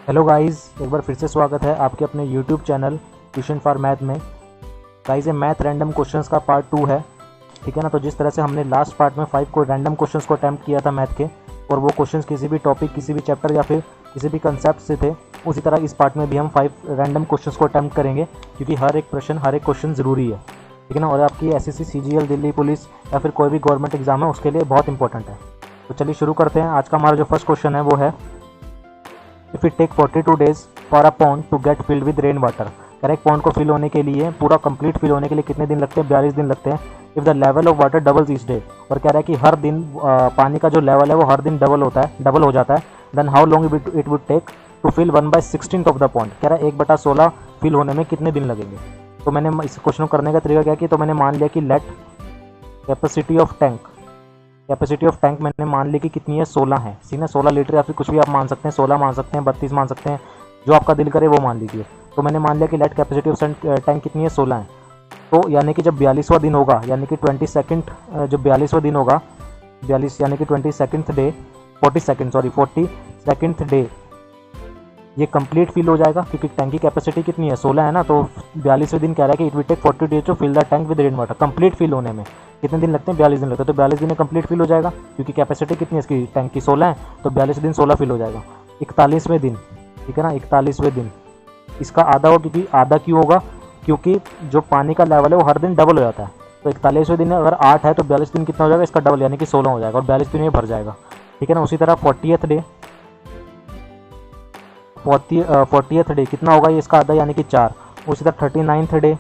Hello guys, एक बार फिर से स्वागत है आपके अपने YouTube channel tuition for math में। गाइस, ये मैथ रैंडम क्वेश्चंस का पार्ट 2 है। ठीक है ना। तो जिस तरह से हमने लास्ट पार्ट में 5 को रैंडम क्वेश्चंस को अटैम्प्ट किया था मैथ के, और वो क्वेश्चंस किसी भी टॉपिक, किसी भी चैप्टर या फिर किसी भी कंसेप्ट से थे, उसी तरह इस पार्ट में भी हम 5 रैंडम क्वेश्चंस को अटैम्प्ट करेंगे, क्योंकि हर एक प्रश्न, हर एक क्वेश्चन ज़रूरी है। ठीक है ना। और आपकी एसएससी, सीजीएल, दिल्ली पुलिस या फिर कोई भी गवर्नमेंट एग्जाम है, उसके लिए बहुत इंपॉर्टेंट है। तो चलिए शुरू करते हैं। आज का हमारा जो फर्स्ट क्वेश्चन है वो है, if it take 42 days for a pond to get filled with rain water. Correct, pond को फिल होने के लिए, पूरा कंप्लीट फिल होने के लिए कितने दिन लगते हैं? 42 दिन लगते हैं। If the level of water doubles each day, और कह रहा है कि हर दिन पानी का जो लेवल है वो हर दिन डबल हो जाता है। Then how long it would take to fill 1/16 of the pond. कह रहा है 1/16 फिल होने में कितने दिन लगेंगे। तो मैंने इस क्वेश्चन को करने का तरीका क्या किया, तो मैंने मान लिया कि लेट कैपेसिटी ऑफ टैंक मैंने मान ली कि कितनी है, 16 है। सी ना, 16 लीटर, या फिर कुछ भी आप मान सकते हैं, 16 मान सकते हैं, 32 मान सकते हैं, जो आपका दिल करे वो मान लीजिए। तो मैंने मान लिया कि लेट कैपेसिटी ऑफ टैंक कितनी है, 16 है। तो यानी कि जब 42वां दिन होगा, यानी कि 22nd, जब 42वां दिन होगा, 42 यानी कि 22nd डे, 42nd डे ये कंप्लीट फिल हो जाएगा, क्योंकि टैंक की कैपेसिटी कितनी है, 16 है ना। तो 42वें दिन कह रहा है कि it will take 40 days to fill the tank with rain water. Complete fill होने में कितने दिन लगते हैं? 42 दिन लगते हैं। तो 42 दिन में कंप्लीट फिल हो जाएगा, क्योंकि कैपेसिटी कितनी है इसकी, टैंक की 16 है। तो 42 दिन 16 फिल हो जाएगा। 41वें दिन, ठीक है ना, 41वें दिन इसका आधा हो, क्योंकि आधा क्यों होगा, क्योंकि जो पानी का लेवल है वो हर दिन डबल हो जाता है। तो 41वें दिन अगर 8 है तो 42 दिन कितना हो जाएगा, इसका डबल, यानी कि 16 हो जाएगा, और 42 दिन में भर जाएगा। ठीक है ना। उसी तरह 40th डे कितना होगा, ये इसका आधा, यानी कि 4। उसी तरह 39th डे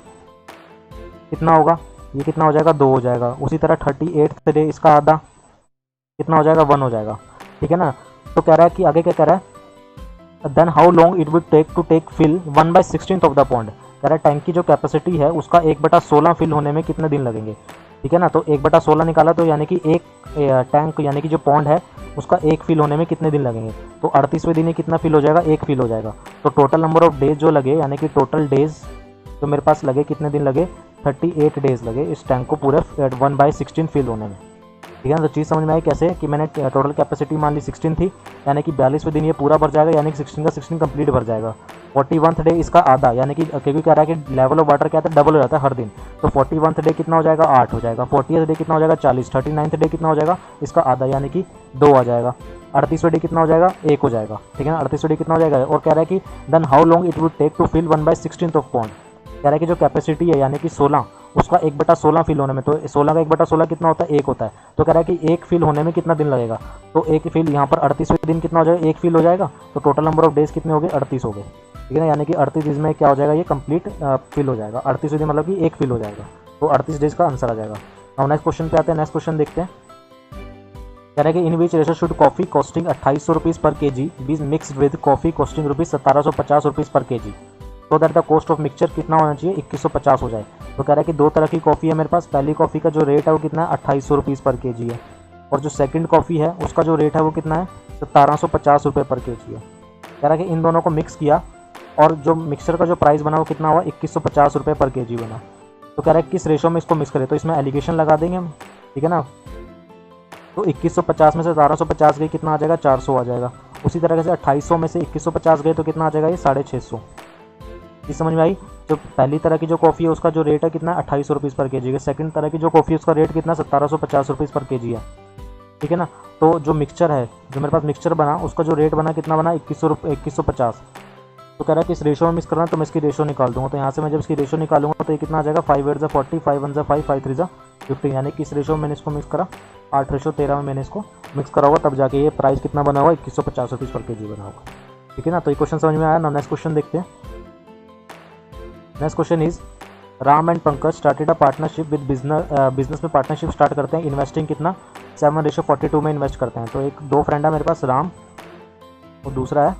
कितना होगा, ये कितना हो जाएगा, 2 हो जाएगा। उसी तरह 38th डे इसका आधा कितना हो जाएगा, 1 हो जाएगा। ठीक है ना। तो कह रहा है कि आगे क्या कह रहा है, then how long it would take to take fill 1/16 of the pond. कह रहा है टैंक की जो कैपेसिटी है उसका 1/16 फिल होने में कितने दिन लगेंगे। ठीक है ना। तो 1/16 निकाला, तो यानी कि एक टैंक, यानी कि जो पॉन्ड है उसका एक फिल होने में कितने दिन लगेंगे। तो 38वें दिन कितना फिल हो जाएगा, एक फिल हो जाएगा। तो टोटल नंबर ऑफ डेज जो लगे, यानी कि टोटल डेज जो मेरे पास लगे, कितने दिन लगे, 38 डेज लगे इस टैंक को पूरे 1/16 फिल होने में। ठीक है ना। तो चीज़ समझ में आई कैसे, कि मैंने टोटल कैपेसिटी मान ली 16 थी, यानी कि 42वें दिन ये पूरा भर जाएगा, यानी कि 16 का 16 कंप्लीट भर जाएगा। 41th डे इसका आधा, यानी कि क्योंकि कह रहा है कि लेवल ऑफ वाटर क्या था, डबल हो जाता है हर दिन। तो 41th डे कितना हो जाएगा, 8 हो जाएगा। 40th डे कितना हो जाएगा, 40। 39th डे कितना हो जाएगा, इसका आधा, यानी कि 2 आ जाएगा। 38वें डे कितना हो जाएगा, 1 हो जाएगा। ठीक है ना। 38वें डे कितना हो जाएगा, और कह रहा है कि then how long it would take to fill 1/16 of pond. कह रहा है कि जो कैपेसिटी है, यानी कि 16, उसका 1/16 फिल होने में, तो 16 का 1/16 कितना होता है, 1 होता है। तो कह रहा है कि एक फिल होने में कितना दिन लगेगा। तो एक फिल यहाँ पर 38वें दिन कितना हो जाएगा, एक फिल हो जाएगा। तो टोटल नंबर ऑफ डेज कितने हो गए, 38 हो गए। ठीक है ना। यानी कि 38 डेज में क्या हो जाएगा, ये कंप्लीट फिल हो जाएगा। 38वें दिन मतलब कि एक फिल हो जाएगा। तो 38 डेज का आंसर आ जाएगा। अब नेक्स्ट क्वेश्चन पे आते हैं। नेक्स्ट क्वेश्चन देखते हैं। कह रहा है कि in which ratio should coffee costing 2800 rupees per kg be mixed with coffee costing rupees 1750 rupees per kg, तो that the cost of mixture कितना होना चाहिए, 2150 हो जाए। तो कह रहा है कि दो तरह की कॉफ़ी है मेरे पास। पहली कॉफ़ी का जो रेट है वो कितना है, 2800 रुपीज़ पर केजी है, और जो सेकंड कॉफ़ी है उसका जो रेट है वो कितना है, 1750 रुपये पर केजी है। कह रहा है कि इन दोनों को मिक्स किया, और जो मिक्सचर का जो प्राइस बना वो कितना हुआ, 2150 रुपये पर केजी बना। तो कह रहा है किस रेशो में इसको मिक्स करें, तो इसमें एलिगेशन लगा देंगे हम। ठीक है ना। तो 2150 में से 1750 गई, कितना आ जाएगा, 400 आ जाएगा। उसी तरह से 2800 में से 2150 गए तो कितना आ जाएगा, ये 650। इस समझ में आई। जो पहली तरह की जो कॉफ़ी है उसका जो रेट है कितना, 2800 रुपीज़ पर केजी है। सेकंड तरह की जो कॉफ़ी है उसका रेट कितना, 1750 रुपीज़ पर केजी है। ठीक है ना। तो जो मिक्सचर है, जो मेरे पास मिक्सचर बना, उसका जो रेट बना कितना बना, 2150। तो कह रहा है कि इस रेशो में मिक्स करना, तो मैं इसकी रेशो निकाल दूंगा। तो यहाँ से मैं जब इसकी रेशो निकालूंगा तो ये कितना आ जाएगा, 5 8 40, 5 1 5, 5 3 15, यानी कि इस रेशो में मैंने इसको मिक्स करा, 8:13 में मैंने इसको मिक्स करा होगा, तब जाके ये प्राइस कितना बना होगा, 2150 रुपीज़ पर केजी बना होगा। ठीक है ना। तो ये क्वेश्चन समझ में आया ना। नेक्स्ट क्वेश्चन देखते हैं। Next question is, Ram and Pankaj started a partnership with business में पार्टनरशिप स्टार्ट करते हैं। इन्वेस्टिंग कितना, 7:42 में इन्वेस्ट करते हैं। तो एक दो फ्रेंड है मेरे पास, राम और दूसरा है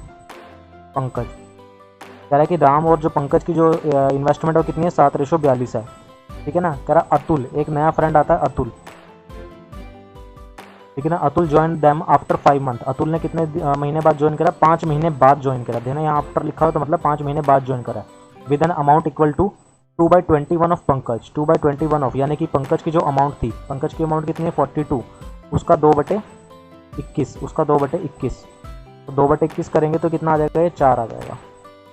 पंकज। कह रहा है कि राम और जो पंकज की जो इन्वेस्टमेंट है वो कितनी है, 7:42 है। ठीक है ना। कह रहा है अतुल, एक नया फ्रेंड आता है अतुल। ठीक है ना। Atul join them after 5 month. Atul ने कितने महीने बाद ज्वाइन करा, 5 महीने बाद ज्वाइन करा। देना यहाँ आफ्टर लिखा हो तो मतलब 5 महीने बाद ज्वाइन करा। With an amount equal to 2/21 of Pankaj, 2/21 of, यानी कि पंकज की जो अमाउंट थी, पंकज की अमाउंट कितनी है, 42, उसका 2/21, उसका 2/21। तो 2/21 करेंगे तो कितना आ जाएगा, ये 4 आ जाएगा।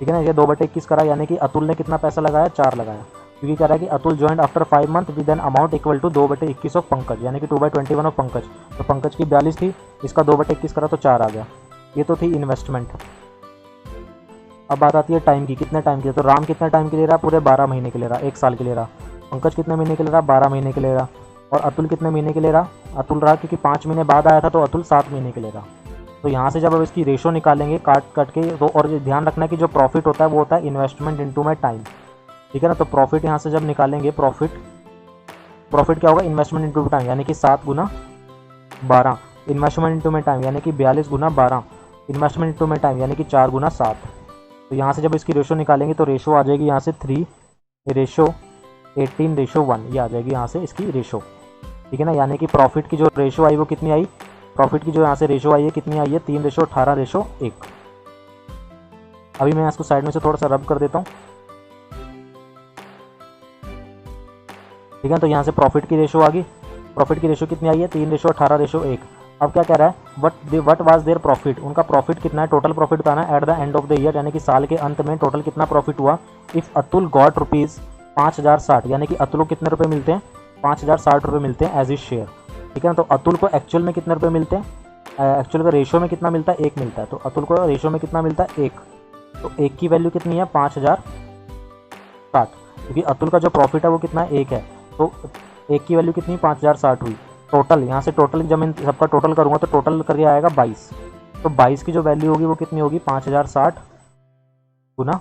ठीक है ना, ये 2/21 करा, यानी कि अतुल ने कितना पैसा लगाया, 4 लगाया, क्योंकि कह रहा है कि Atul joined after 5 month with an amount equal to 2/21 of Pankaj, यानी कि 2/21 ऑफ पंकज। तो पंकज की 42 थी, इसका 2/21 करा तो 4 आ गया। ये तो थी इन्वेस्टमेंट। अब बात आती है टाइम की, कितने टाइम की। तो राम कितने टाइम के ले रहा, पूरे 12 महीने के ले रहा, 1 साल के ले रहा। पंकज कितने महीने के ले रहा, 12 महीने के ले रहा। और अतुल कितने महीने के ले रहा, अतुल रहा क्योंकि 5 महीने बाद आया था तो अतुल 7 महीने के ले रहा। तो यहाँ से जब अब इसकी रेशो निकालेंगे काट के, तो और ध्यान रखना कि जो प्रॉफिट होता है वो होता है इन्वेस्टमेंट इनटू माई टाइम। ठीक है ना, तो प्रॉफिट यहाँ से जब निकालेंगे, प्रॉफिट क्या होगा, इन्वेस्टमेंट इनटू टाइम, यानी कि 7 गुना 12, इन्वेस्टमेंट इनटू माई टाइम यानी कि 42 गुना 12, इन्वेस्टमेंट इनटू माई टाइम यानी कि 4 गुना 7। तो यहाँ से जब इसकी रेशो निकालेंगे तो रेशो आ जाएगी यहाँ से 3:18:1, ये आ जाएगी यहाँ से इसकी रेशो। ठीक है ना, यानी कि प्रॉफिट की जो रेशो आई वो कितनी आई, प्रॉफिट की जो यहाँ से रेशो आई है कितनी आई है, 3:18:1। अभी मैं इसको साइड में से थोड़ा सा रब कर देता हूँ। ठीक है, तो यहाँ से प्रॉफिट की रेशो आ गई, प्रॉफिट की रेशो कितनी आई है, 3:18:1। अब क्या कह रहा है, वट वाज देयर प्रॉफिट, उनका प्रॉफिट कितना है, टोटल प्रॉफिट बताना है at the end of the year, यानी कि साल के अंत में टोटल कितना प्रॉफिट हुआ। इफ़ अतुल गॉट ₹5060, यानी कि अतुल को कितने रुपए मिलते हैं, 5060 रुपये मिलते हैं एज इज शेयर। ठीक है ना, तो अतुल को एक्चुअल में कितने रुपए मिलते हैं, एक्चुअल का रेशो में कितना मिलता है, 1 मिलता है। तो अतुल को रेशो में कितना मिलता है, 1। तो 1 की वैल्यू कितनी है, 5060, क्योंकि अतुल का जो प्रॉफिट है वो कितना है, 1 है। तो 1 की वैल्यू कितनी, 5060 हुई। टोटल यहाँ से टोटल जब मैं सबका टोटल करूँगा तो टोटल करके आएगा 22। तो 22 की जो वैल्यू होगी वो कितनी होगी, 5060 गुना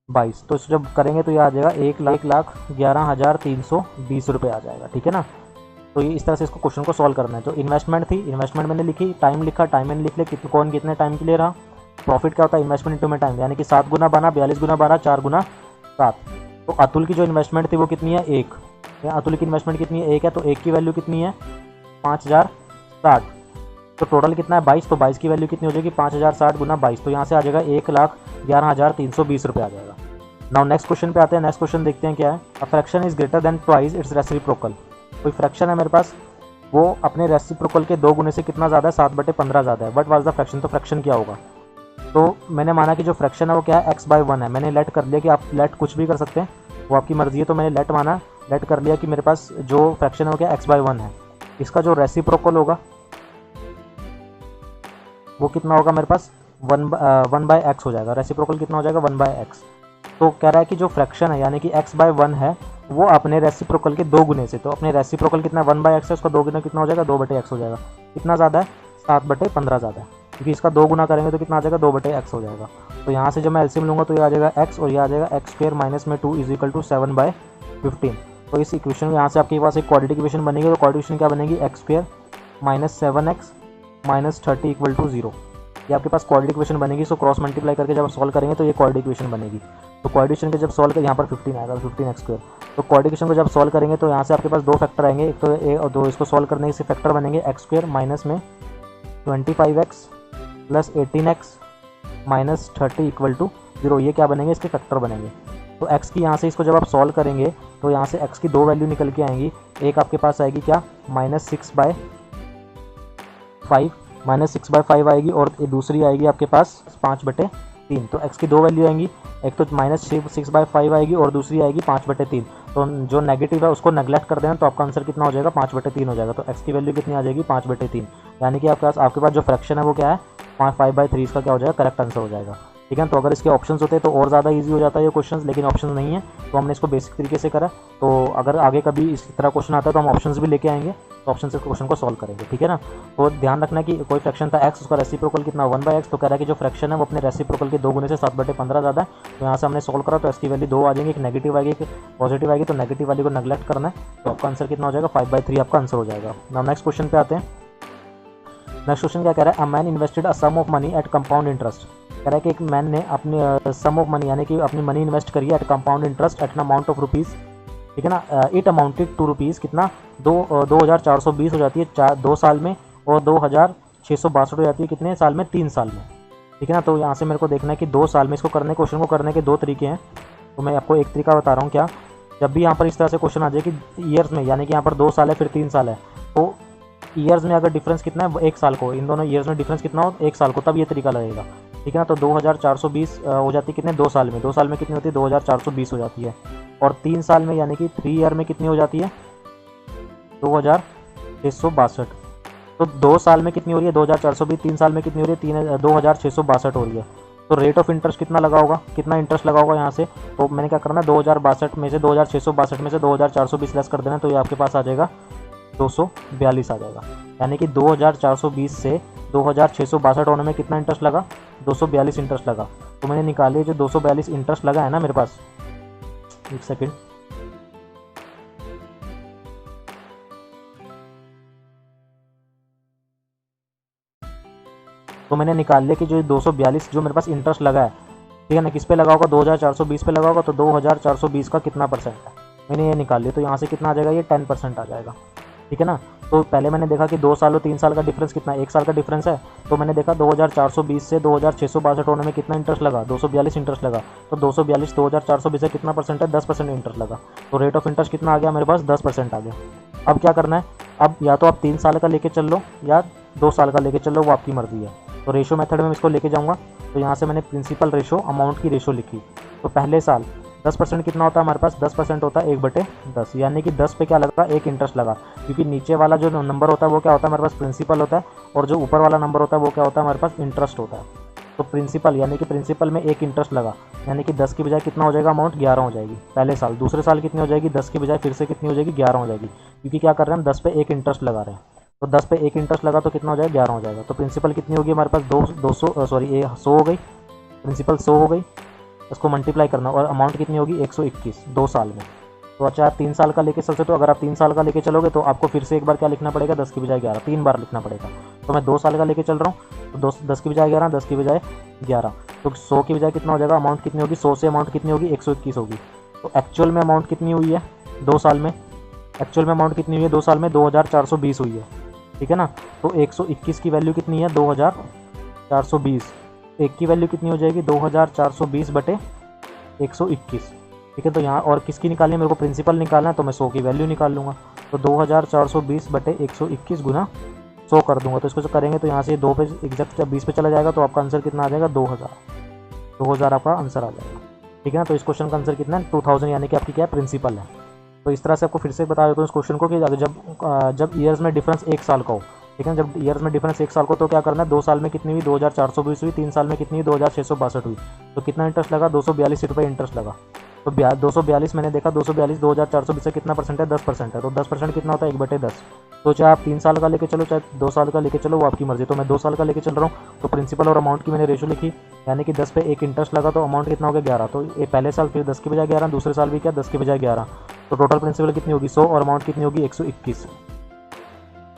22। तो इसको जब करेंगे तो ये आ जाएगा 1,11,320 रुपये आ जाएगा। ठीक है ना, तो ये इस तरह से इसको क्वेश्चन को सॉल्व करना है। तो इन्वेस्टमेंट थी, इन्वेस्टमेंट मैंने लिखी, टाइम लिखा, टाइम मैंने लिख लिया, कौन कितने टाइम के लिए रहा। प्रॉफिट क्या होता है, इन्वेस्टमेंट इनटू में टाइम, यानी कि 7 गुना 12, 42 गुना 12, 4 गुना 7। तो अतुल की जो इन्वेस्टमेंट थी वो कितनी है, 1। अतुल की इन्वेस्टमेंट कितनी है, 1 है। तो 1 की वैल्यू कितनी है, 5060। तो टोटल कितना है, 22। तो 22 की वैल्यू कितनी हो जाएगी, 5060 गुना 22। तो यहाँ से आ जाएगा 1,11,320 रुपये आ जाएगा। नाउ नेक्स्ट क्वेश्चन पे आते हैं। नेक्स्ट क्वेश्चन देखते हैं क्या है। A fraction is greater than twice its reciprocal. कोई फ्रैक्शन है मेरे पास, वो अपने रेसिप्रोकल के 2 गुने से कितना ज़्यादा है, 7/15 ज़्यादा है। बट वाज द फ्रैक्शन, तो फ्रैक्शन क्या होगा। तो मैंने माना कि जो फ्रैक्शन है वो क्या है, x/1 है। मैंने लेट कर लिया कि आप लेट कुछ भी कर सकते हैं, वो आपकी मर्जी है। तो मैंने लेट माना, लेट कर लिया कि मेरे पास जो फ्रैक्शन है वो क्या x/1 है। इसका जो रेसिप्रोकल होगा वो कितना होगा मेरे पास, 1/x हो जाएगा। रेसिप्रोकल कितना हो जाएगा, 1/x। तो कह रहा है कि जो फ्रैक्शन है यानी कि x/1 है वो अपने रेसिप्रोकल के 2 गुने से, तो अपने रेसिप्रोकल कितना 1/x है, उसका 2 गुना कितना हो जाएगा, 2/x हो जाएगा। कितना ज़्यादा है, 7/15 ज़्यादा है, क्योंकि इसका 2 गुना करेंगे तो कितना आ जाएगा, 2/x हो जाएगा। तो यहाँ से जब मैं एलसीएम लूँगा तो ये आ जाएगा x, और ये आ जाएगा x² - में 2 = 7/15। तो इस इक्वेशन में यहाँ से आपके पास एक क्वाड्रेटिक इक्वेशन बनेगी। तो क्वाड्रेटिक इक्वेशन क्या बनेगी, x² - 7x - 30 = 0। ये आपके पास क्वाड्रेटिक इक्वेशन बनेगी। सो क्रॉस मल्टीप्लाई करके जब सॉल्व करेंगे तो ये क्वाड्रेटिक इक्वेशन बनेगी। तो क्वाड्रेटिक इक्वेशन के जब सॉल्व करें, यहाँ पर 15 आएगा, 15x²। तो क्वाड्रेटिक इक्वेशन को जब सॉल्व करेंगे तो यहाँ से आपके पास 2 फैक्टर आएंगे, एक तो ए और 2। इसको सॉल्व करने से फैक्टर बनेंगे x² माइनस में 25x + 18x - 30 = 0। ये क्या बनेंगे, इसके फैक्टर बनेंगे। तो x की यहाँ से इसको जब आप सॉल्व करेंगे तो यहाँ से x की 2 वैल्यू निकल के आएंगी। एक आपके पास आएगी क्या, -6/5 -6/5 आएगी, और दूसरी आएगी आपके पास 5/3। तो x की 2 वैल्यू आएंगी, एक तो -6/5 आएगी और दूसरी आएगी 5/3। तो जो नेगेटिव है उसको नेगलेक्ट कर देना, तो आपका आंसर कितना हो जाएगा, 5/3 हो जाएगा। तो x की वैल्यू कितनी आ जाएगी, 5/3। यानी कि आपके पास जो फ्रैक्शन है वो क्या है, 5/3। इसका क्या हो जाएगा, करेक्ट आंसर हो जाएगा। ठीक है, तो अगर इसके ऑप्शंस होते तो और ज़्यादा इजी हो जाता है ये क्वेश्चन, लेकिन ऑप्शन नहीं है तो हमने इसको बेसिक तरीके से करा। तो अगर आगे कभी इस तरह क्वेश्चन आता है तो हम ऑप्शंस भी लेके आएंगे, तो ऑप्शन से क्वेश्चन को सॉल्व करेंगे। ठीक है ना, तो ध्यान रखना कि कोई फ्रैक्शन था x, उसका रेसिप्रोकल कितना 1/x। तो कह रहा है कि जो फ्रैक्शन है वो अपने रेसिप्रोकल के 2 गुने से 7/15 ज़्यादा है। तो यहाँ से हमने सॉल्व करा तो x की वैल्यू 2 आ जाएगी, एक नेगेटिव आएगी, एक पॉजिटिव आएगी। तो नेगेटिव वाली को नेगलेक्ट करना है, तो आपका आंसर कितना हो जाएगा, 5/3 आपका आंसर हो जाएगा। नाउ नेक्स्ट क्वेश्चन पे आते हैं। नेक्स्ट क्वेश्चन क्या कह रहा है, a man invested a sum of money at compound interest. कह रहा है कि एक मैन ने अपने सम ऑफ मनी यानी कि अपनी मनी इन्वेस्ट करी है at compound interest at an amount of rupees. ठीक है ना, इट अमाउंटेड टू रुपीज़ कितना, 2,420 हो जाती है 2 साल में, और 2,662 हो जाती है कितने साल में, 3 साल में। ठीक है ना, तो यहाँ से मेरे को देखना है कि 2 साल में इसको करने, क्वेश्चन को करने के 2 तरीके हैं। तो मैं आपको एक तरीका बता रहा हूँ क्या, जब भी यहाँ पर इस तरह से क्वेश्चन आ जाए कि ईयर्स में, यानी कि यहाँ पर 2 साल है फिर 3 साल है, तो ईयर्स में अगर डिफरेंस कितना है, 1 साल को, इन दोनों ईयर्स में डिफरेंस कितना हो, 1 साल को, तब ये तरीका लगेगा। ठीक है ना। तो 2420 हो जाती है कितने, 2 साल में, 2 साल में कितनी होती है, 2420 हो जाती है। और 3 साल में यानी कि 3 ईयर में कितनी हो जाती है, 2662। तो 2 साल में कितनी हो रही है, 2420, 3 साल में कितनी हो रही है, 2662 हो रही है। तो रेट ऑफ इंटरेस्ट कितना लगा होगा, कितना इंटरेस्ट लगा होगा यहाँ से, तो मैंने क्या करना है, 2062 में से 2662 में से 2420 लेस कर देना, तो ये आपके पास आ जाएगा 242 आ जाएगा। यानी कि 2420 से 2662 होने में कितना इंटरेस्ट लगा, 242 इंटरेस्ट लगा। तो मैंने निकाली जो 242 इंटरेस्ट लगा है ना मेरे पास, एक सेकेंड, तो मैंने निकाल लिया कि जो 242 जो मेरे पास इंटरेस्ट लगा है, ठीक है ना, किस पे लगा होगा, 2420 पे लगा होगा। तो 2420 का कितना परसेंट है, मैंने ये निकाल लिया। तो यहाँ से कितना आ जाएगा, ये 10% आ जाएगा। ठीक है ना। तो पहले मैंने देखा कि 2 साल और 3 साल का डिफरेंस कितना है, 1 साल का डिफरेंस है। तो मैंने देखा 2420 से 2662 होने में कितना इंटरेस्ट लगा, 242 इंटरेस्ट लगा। तो 242 2420 से कितना परसेंट है, 10% इंटरेस्ट लगा। तो रेट ऑफ इंटरेस्ट कितना आ गया मेरे पास, 10% आ गया। अब क्या करना है, अब या तो आप 3 साल का लेके चल लो या 2 साल का लेके चल लो, वो आपकी मर्जी है। तो रेशो मेथड में इसको लेके जाऊँगा। तो यहाँ से मैंने प्रिंसिपल रेशो अमाउंट की रेशो लिखी। तो पहले साल 10% कितना होता है हमारे पास, 10% होता है 1/10, यानी कि 10 पे क्या लगा, एक इंटरेस्ट लगा। क्योंकि नीचे वाला जो नंबर होता है वो क्या होता है हमारे पास, प्रिंसिपल होता है, और जो ऊपर वाला नंबर होता है वो क्या होता है हमारे पास, इंटरेस्ट होता है। तो प्रिंसिपल यानी कि प्रिंसिपल में एक इंटरेस्ट लगा, यानी कि 10 की बजाय कितना हो जाएगा, अमाउंट 11 हो जाएगी पहले साल। दूसरे साल कितनी हो जाएगी, 10 की बजाय फिर से कितनी हो जाएगी, 11 हो जाएगी। क्योंकि क्या कर रहे हैं हम, 10 पे एक इंटरेस्ट लगा रहे हैं। तो 10 पे एक इंटरेस्ट लगा तो कितना हो जाएगा, 11 हो जाएगा। तो प्रिंसिपल कितनी होगी हमारे पास, 100 हो गई, प्रिंसिपल 100 हो गई, उसको मल्टीप्लाई करना, और अमाउंट कितनी होगी, 121 2 साल में। तो अच्छा आप 3 साल का लेके चलते, तो अगर आप 3 साल का लेके चलोगे तो आपको फिर से एक बार क्या लिखना पड़ेगा, 10 की बजाय 11, 3 बार लिखना पड़ेगा। तो मैं 2 साल का लेके चल रहा हूँ, तो 10 की बजाय 11, 10 की बजाय 11, तो 100 की बजाय कितना हो जाएगा, अमाउंट कितनी होगी, 100 से अमाउंट कितनी होगी, 121 होगी। तो एक्चुअल में अमाउंट कितनी हुई है 2 साल में, एक्चुअल में अमाउंट कितनी हुई है 2 साल में, 2420 हुई है। ठीक है ना। तो 121 की वैल्यू कितनी है, 2420, एक की वैल्यू कितनी हो जाएगी, 2420 बटे 121। ठीक है। तो यहाँ और किसकी निकालनी है, मेरे को प्रिंसिपल निकालना है, तो मैं 100 की वैल्यू निकाल लूँगा। तो 2420 बटे 121 गुना 100 कर दूंगा। तो इसको जो करेंगे तो यहाँ से 2 पे एग्जैक्ट जब 20 पे चला जाएगा तो आपका आंसर कितना आ जाएगा, 2000 आपका आंसर आ जाएगा। ठीक है ना। तो इस क्वेश्चन का आंसर कितना है, 2000, यानी कि आपकी क्या प्रिंसिपल है। तो इस तरह से आपको फिर से बता देता हूँ इस क्वेश्चन को कि जब ईयर्स में डिफरेंस 1 साल का हो, ठीक है, जब ईयर्स में डिफरेंस 1 साल को, तो क्या करना है, 2 साल में कितनी हुई, 2420 हुई, 3 साल में कितनी हुई, 2662 हुई। तो कितना इंटरेस्ट लगा, 242 रुपये इंटरेस्ट लगा। तो 242 मैंने देखा, 242 2420 से कितना परसेंट है, 10% है। तो 10% कितना होता है, 1/10। तो चाहे आप 3 साल का लेके चलो, चाहे 2 साल का लेके चलो, वो आपकी मर्जी। तो मैं 2 साल का लेके चल रहा हूँ। तो प्रिंसिपल और अमाउंट की मैंने रेशो लिखी, यानी कि 10 पे एक इंटरेस्ट लगा, तो अमाउंट कितना हो गया, 11। तो ये पहले साल फिर 10 की बजाय 11, दूसरे साल भी क्या, 10 की बजाय 11। तो टोटल प्रिंसिपल कितनी होगी, 100, और अमाउंट कितनी होगी, 121।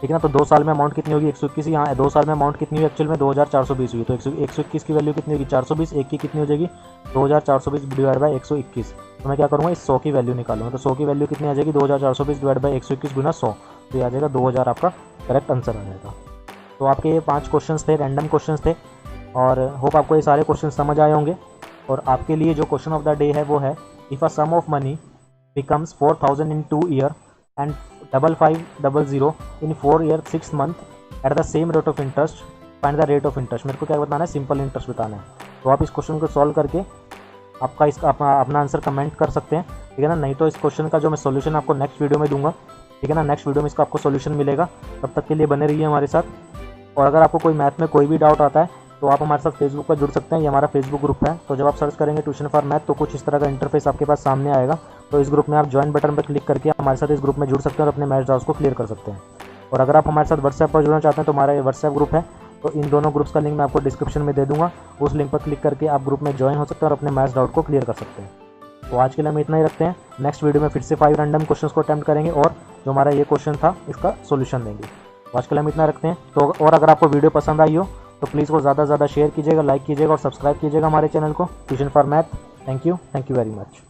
ठीक है ना। तो 2 साल में अमाउंट कितनी होगी, 121। यहाँ 2 साल में अमाउंट कितनी हुई एक्चुअल में, 2420 हुई। तो 121 की वैल्यू कितनी होगी, 420, एक की कितनी हो जाएगी, 2420 डिवाइड बाई 121। तो मैं क्या करूँगा, इस 100 की वैल्यू निकालूंगा। तो 100 की वैल्यू कितनी आ जाएगी, 2420 डिवाइड बाई 121 गुना 100, तो ये आ जाएगा 2000, आपका करेक्ट आंसर आ जाएगा। तो आपके ये 5 क्वेश्चन थे, रैंडम क्वेश्चन थे, और होप आपको ये सारे क्वेश्चन समझ आए होंगे। और आपके लिए जो क्वेश्चन ऑफ द डे है वो है, if a sum of money becomes 4000 in 2 year and 5500 in 4 year 6 month at the same rate of interest, find the rate of interest. मेरे को क्या बताना है, सिंपल इंटरेस्ट बताना है। तो आप इस क्वेश्चन को सॉल्व करके आपका इसका अपना आंसर कमेंट कर सकते हैं। ठीक है ना। नहीं तो इस क्वेश्चन का जो मैं सोल्यूशन आपको नेक्स्ट वीडियो में दूंगा। ठीक है ना। नेक्स्ट वीडियो में इसका आपको सोल्यूशन मिलेगा। तब तक के लिए बने रहिए हमारे साथ। और अगर आपको कोई मैथ में कोई भी डाउट आता है तो आप हमारे साथ फेसबुक पर जुड़ सकते हैं। ये हमारा फेसबुक ग्रुप है। तो जब आप सर्च करेंगे ट्यूशन फॉर मैथ तो कुछ इस तरह का इंटरफेस आपके पास सामने आएगा। तो इस ग्रुप में आप ज्वाइन बटन पर क्लिक करके हमारे साथ इस ग्रुप में जुड़ सकते हैं और अपने मैथ डाउट्स को क्लियर कर सकते हैं। और अगर आप हमारे साथ व्हाट्सएप पर जुड़ना चाहते हैं तो हमारा ये व्हाट्सएप ग्रुप है। तो इन दोनों ग्रुप्स का लिंक मैं आपको डिस्क्रिप्शन में दे दूंगा। उस लिंक पर क्लिक करके आप ग्रुप में ज्वाइन हो सकते हैं और अपने मैथ्स डाउट को क्लियर कर सकते हैं। तो आज के लिए हम इतना ही रखते हैं। नेक्स्ट वीडियो में फिर से 5 रैंडम क्वेश्चंस को अटेम्प्ट करेंगे और जो हमारा ये क्वेश्चन था इसका सोल्यूशन देंगे। तो आज के लिए हम इतना रखते हैं। तो और अगर आपको वीडियो पसंद आई हो तो प्लीज़ वो ज़्यादा से ज़्यादा शेयर कीजिएगा, लाइक कीजिएगा और सब्सक्राइब कीजिएगा हमारे चैनल को tuition for math. Thank you very much.